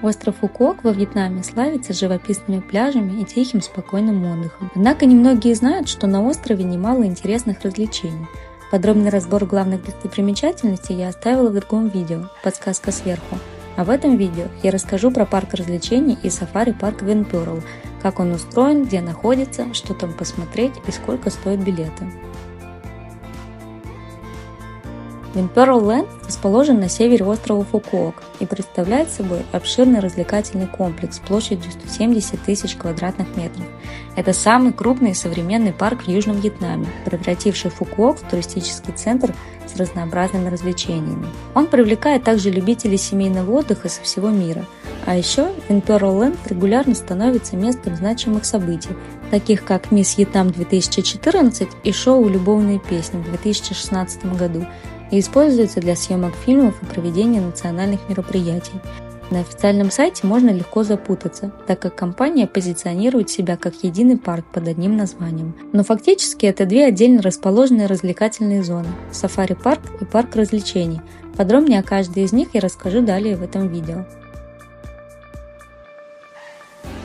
Остров Фукуок во Вьетнаме славится живописными пляжами и тихим спокойным отдыхом. Однако немногие знают, что на острове немало интересных развлечений. Подробный разбор главных достопримечательностей я оставила в другом видео «Подсказка сверху». А в этом видео я расскажу про парк развлечений и сафари-парк Винперл, как он устроен, где находится, что там посмотреть и сколько стоят билеты. Винперл Ленд расположен на севере острова Фукуок и представляет собой обширный развлекательный комплекс площадью 170 тысяч квадратных метров. Это самый крупный и современный парк в Южном Вьетнаме, превративший Фукуок в туристический центр с разнообразными развлечениями. Он привлекает также любителей семейного отдыха со всего мира. А еще Винперл Ленд регулярно становится местом значимых событий, таких как Мисс Вьетнам 2014 и шоу «Любовные песни» в 2016 году, и используется для съемок фильмов и проведения национальных мероприятий. На официальном сайте можно легко запутаться, так как компания позиционирует себя как единый парк под одним названием. Но фактически это две отдельно расположенные развлекательные зоны – сафари-парк и парк развлечений. Подробнее о каждой из них я расскажу далее в этом видео.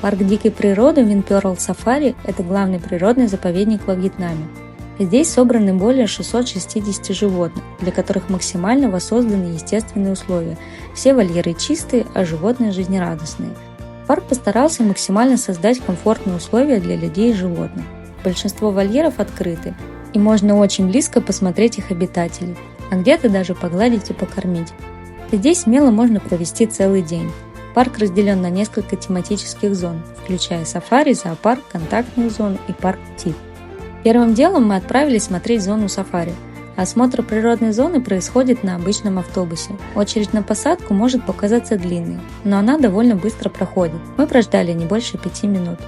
Парк дикой природы Винперл Сафари – это главный природный заповедник во Вьетнаме. Здесь собраны более 660 животных, для которых максимально воссозданы естественные условия. Все вольеры чистые, а животные жизнерадостные. Парк постарался максимально создать комфортные условия для людей и животных. Большинство вольеров открыты, и можно очень близко посмотреть их обитателей, а где-то даже погладить и покормить. Здесь смело можно провести целый день. Парк разделен на несколько тематических зон, включая сафари, зоопарк, контактную зону и парк птиц. Первым делом мы отправились смотреть зону сафари. Осмотр природной зоны происходит на обычном автобусе. Очередь на посадку может показаться длинной, но она довольно быстро проходит. Мы прождали не больше 5 минут.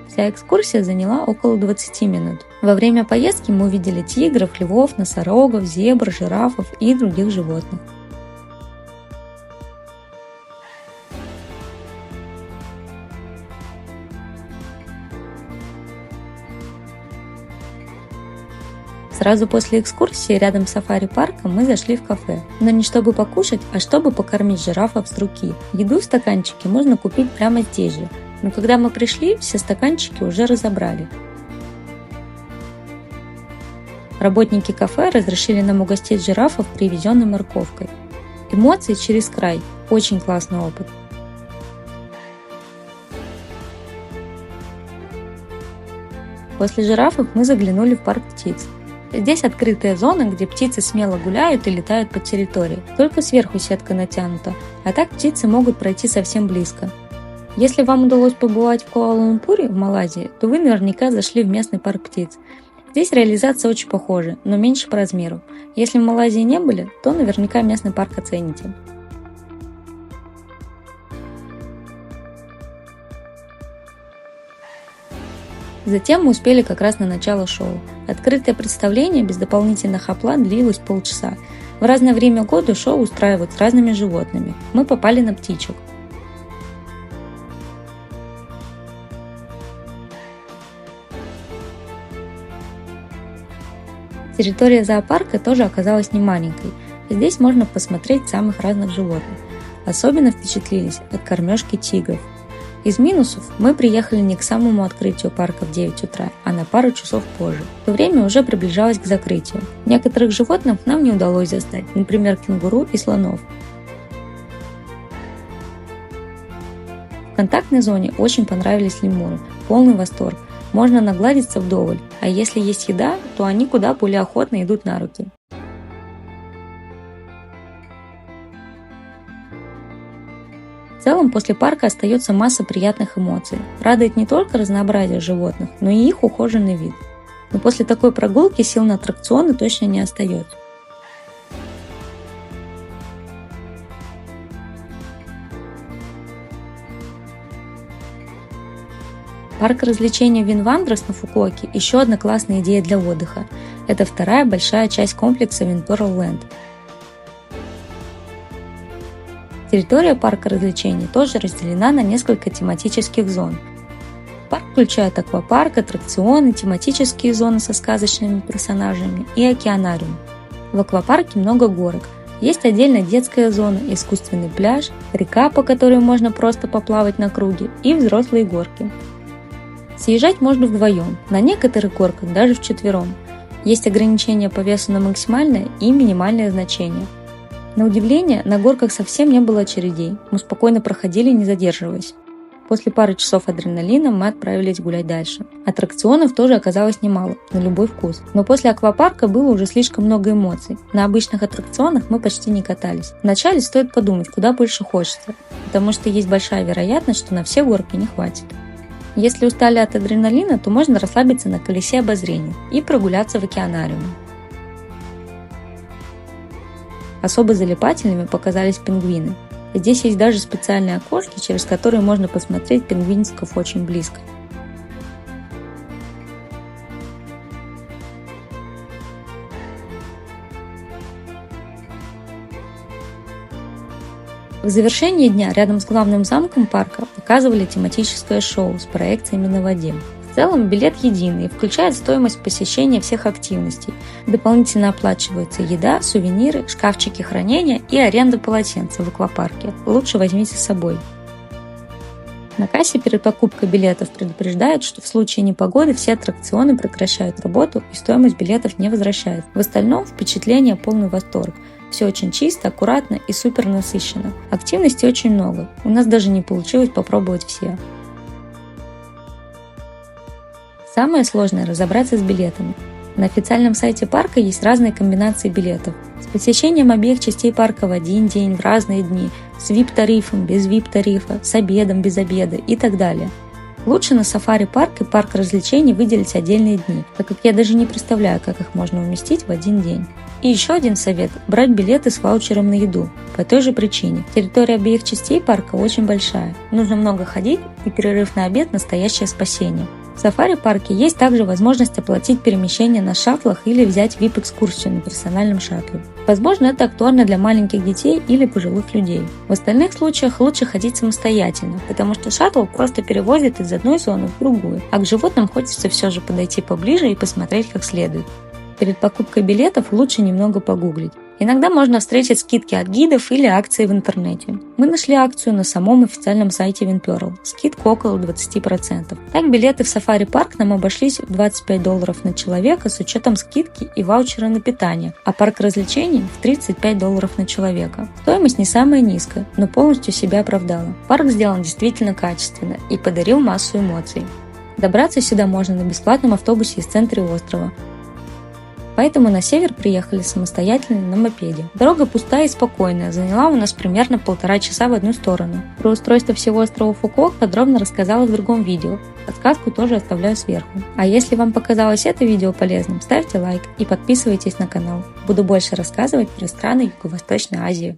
Вся экскурсия заняла около 20 минут. Во время поездки мы увидели тигров, львов, носорогов, зебр, жирафов и других животных. Сразу после экскурсии рядом с сафари-парком мы зашли в кафе, но не чтобы покушать, а чтобы покормить жирафов с руки. Еду в стаканчике можно купить прямо здесь же, но когда мы пришли, все стаканчики уже разобрали. Работники кафе разрешили нам угостить жирафов привезенной морковкой. Эмоции через край, очень классный опыт. После жирафов мы заглянули в парк птиц. Здесь открытая зона, где птицы смело гуляют и летают по территории. Только сверху сетка натянута, а так птицы могут пройти совсем близко. Если вам удалось побывать в Куала-Лумпуре, в Малайзии, то вы наверняка зашли в местный парк птиц. Здесь реализация очень похожа, но меньше по размеру. Если в Малайзии не были, то наверняка местный парк оцените. Затем мы успели как раз на начало шоу. Открытое представление без дополнительных оплат длилось полчаса. В разное время года шоу устраивают с разными животными. Мы попали на птичек. Территория зоопарка тоже оказалась не маленькой. Здесь можно посмотреть самых разных животных. Особенно впечатлились от кормежки тигров. Из минусов мы приехали не к самому открытию парка в 9 утра, а на пару часов позже. В то время уже приближалось к закрытию. Некоторых животных нам не удалось застать, например, кенгуру и слонов. В контактной зоне очень понравились лемуры, полный восторг. Можно нагладиться вдоволь, а если есть еда, то они куда более охотно идут на руки. В целом, после парка остается масса приятных эмоций. Радует не только разнообразие животных, но и их ухоженный вид. Но после такой прогулки сил на аттракционы точно не остается. Парк развлечений Винвандрес на Фукуоке – еще одна классная идея для отдыха. Это вторая большая часть комплекса Винперл Ленд. Территория парка развлечений тоже разделена на несколько тематических зон. Парк включает аквапарк, аттракционы, тематические зоны со сказочными персонажами и океанариум. В аквапарке много горок. Есть отдельно детская зона, искусственный пляж, река, по которой можно просто поплавать на круге, и взрослые горки. Съезжать можно вдвоем, на некоторых горках даже вчетвером. Есть ограничения по весу на максимальное и минимальное значение. На удивление, на горках совсем не было очередей, мы спокойно проходили, не задерживаясь. После пары часов адреналина мы отправились гулять дальше. Аттракционов тоже оказалось немало, на любой вкус. Но после аквапарка было уже слишком много эмоций. На обычных аттракционах мы почти не катались. Вначале стоит подумать, куда больше хочется, потому что есть большая вероятность, что на все горки не хватит. Если устали от адреналина, то можно расслабиться на колесе обозрения и прогуляться в океанариуме. Особо залипательными показались пингвины. Здесь есть даже специальные окошки, через которые можно посмотреть пингвинчиков очень близко. В завершении дня рядом с главным замком парка показывали тематическое шоу с проекциями на воде. В целом билет единый и включает стоимость посещения всех активностей. Дополнительно оплачиваются еда, сувениры, шкафчики хранения и аренда полотенца в аквапарке. Лучше возьмите с собой. На кассе перед покупкой билетов предупреждают, что в случае непогоды все аттракционы прекращают работу и стоимость билетов не возвращают. В остальном впечатление полный восторг. Все очень чисто, аккуратно и супер насыщенно. Активностей очень много. У нас даже не получилось попробовать все. Самое сложное – разобраться с билетами. На официальном сайте парка есть разные комбинации билетов. С посещением обеих частей парка в один день, в разные дни, с VIP-тарифом, без VIP-тарифа, с обедом, без обеда и так далее. Лучше на сафари-парк и парк развлечений выделить отдельные дни, так как я даже не представляю, как их можно уместить в один день. И еще один совет – брать билеты с ваучером на еду. По той же причине. Территория обеих частей парка очень большая. Нужно много ходить, и перерыв на обед – настоящее спасение. В сафари-парке есть также возможность оплатить перемещение на шаттлах или взять VIP-экскурсию на персональном шаттле. Возможно, это актуально для маленьких детей или пожилых людей. В остальных случаях лучше ходить самостоятельно, потому что шаттл просто перевозит из одной зоны в другую, а к животным хочется все же подойти поближе и посмотреть как следует. Перед покупкой билетов лучше немного погуглить. Иногда можно встретить скидки от гидов или акции в интернете. Мы нашли акцию на самом официальном сайте WinPearl. Скидка около 20%. Так билеты в сафари-парк нам обошлись в $25 на человека с учетом скидки и ваучера на питание, а парк развлечений в $35 на человека. Стоимость не самая низкая, но полностью себя оправдала. Парк сделан действительно качественно и подарил массу эмоций. Добраться сюда можно на бесплатном автобусе из центра острова. Поэтому на север приехали самостоятельно на мопеде. Дорога пустая и спокойная, заняла у нас примерно 1,5 часа в одну сторону. Про устройство всего острова Фукуок подробно рассказала в другом видео. Подсказку тоже оставляю сверху. А если вам показалось это видео полезным, ставьте лайк и подписывайтесь на канал. Буду больше рассказывать про страны Юго-Восточной Азии.